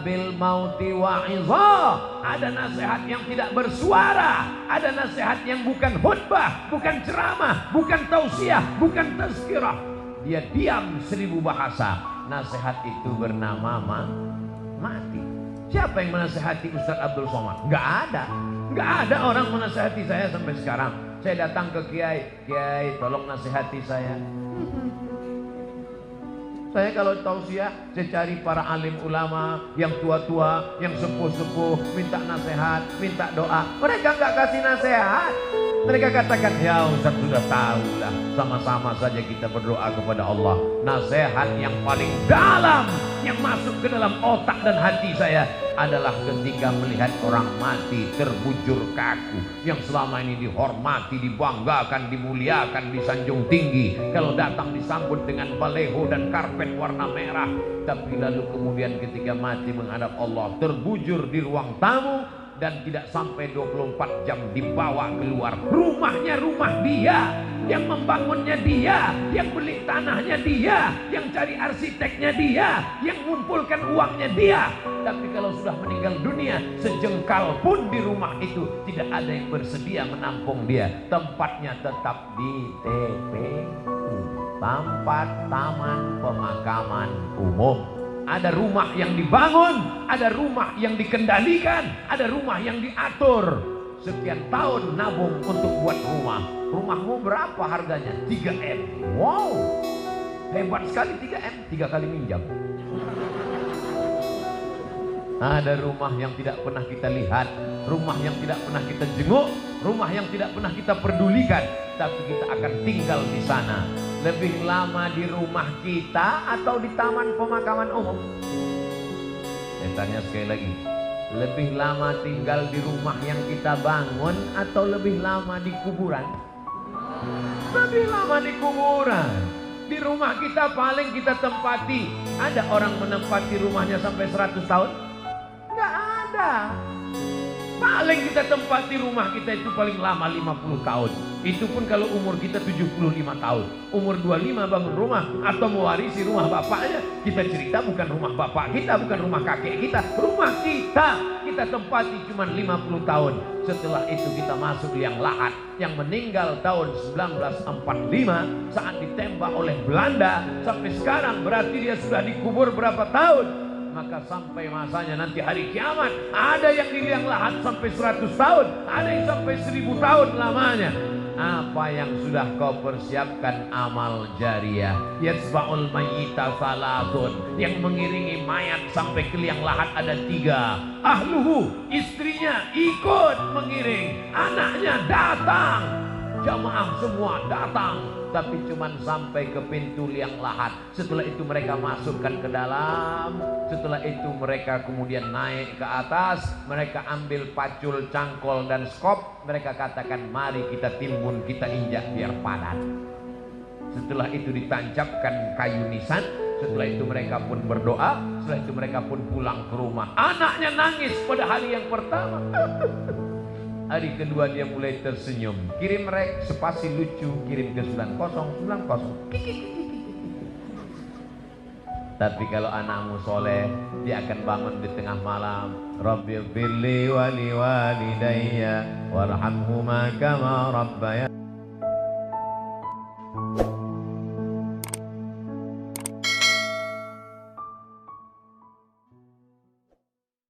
Bil mauti wa'izah. Ada nasihat yang tidak bersuara, ada nasihat yang bukan khutbah, bukan ceramah, bukan tausiah, bukan tazkirah. Dia diam 1000 bahasa. Nasihat itu bernama mati. Siapa yang menasihati Ustaz Abdul Somad? Nggak ada. Nggak ada orang menasihati saya sampai sekarang. Saya datang ke Kiai, tolong nasihati saya. Saya kalau tausiah, saya cari para alim ulama yang tua-tua, yang sepuh-sepuh, minta nasihat, minta doa. Mereka nggak kasih nasihat. Mereka katakan, ya Ustaz sudah tahu lah, sama-sama saja kita berdoa kepada Allah. Nasihat yang paling dalam, yang masuk ke dalam otak dan hati saya adalah ketika melihat orang mati terbujur kaku, yang selama ini dihormati, dibanggakan, dimuliakan, disanjung tinggi. Kalau datang disambut dengan baleho dan karpet warna merah, tapi lalu kemudian ketika mati menghadap Allah terbujur di ruang tamu, dan tidak sampai 24 jam dibawa keluar. Rumahnya rumah dia, yang membangunnya dia, yang beli tanahnya dia, yang cari arsiteknya dia, yang mengumpulkan uangnya dia. Tapi kalau sudah meninggal dunia, sejengkal pun di rumah itu tidak ada yang bersedia menampung dia. Tempatnya tetap di TPU, tempat taman pemakaman umum. Ada rumah yang dibangun, ada rumah yang dikendalikan, ada rumah yang diatur. Sekian tahun nabung untuk buat rumah. Rumahmu berapa harganya? 3M. Wow, hebat sekali 3M, 3 kali minjam. Ada rumah yang tidak pernah kita lihat, rumah yang tidak pernah kita jenguk, rumah yang tidak pernah kita pedulikan, tapi kita akan tinggal di sana. Lebih lama di rumah kita atau di taman pemakaman umum? Saya tanya sekali lagi, lebih lama tinggal di rumah yang kita bangun atau lebih lama di kuburan? Lebih lama di kuburan. Di rumah kita paling kita tempati. Ada orang menempati rumahnya sampai 100 tahun? Nggak ada. Paling kita tempati rumah kita itu paling lama 50 tahun. Itu pun kalau umur kita 75 tahun. Umur 25 bangun rumah atau mewarisi rumah bapaknya. Kita cerita bukan rumah bapak kita, bukan rumah kakek kita, rumah kita. Kita tempati cuma 50 tahun. Setelah itu kita masuk liang lahat. Yang meninggal tahun 1945 saat ditembak oleh Belanda. Sampai sekarang berarti dia sudah dikubur berapa tahun? Maka sampai masanya nanti hari kiamat, ada yang di liang lahat sampai 100 tahun, ada yang sampai 1000 tahun lamanya. Apa yang sudah kau persiapkan amal jariah? Yatsba'ul mayyita salatun, yang mengiringi mayat sampai ke liang lahat ada 3. Ahluhu, istrinya ikut mengiring, anaknya datang, jamaah semua datang. Tapi cuman sampai ke pintu liang lahat. Setelah itu mereka masukkan ke dalam. Setelah itu mereka kemudian naik ke atas. Mereka ambil pacul, cangkol dan skop. Mereka katakan mari kita timbun, kita injak biar padat. Setelah itu ditancapkan kayu nisan. Setelah itu mereka pun berdoa. Setelah itu mereka pun pulang ke rumah. Anaknya nangis pada hari yang pertama. Hari kedua dia mulai tersenyum. Kirim rek spasi lucu, kirim ke 9090. Tapi kalau anakmu soleh, dia akan bangun di tengah malam. Rabbi firli wali walidayya warhamhuma kama rabbayani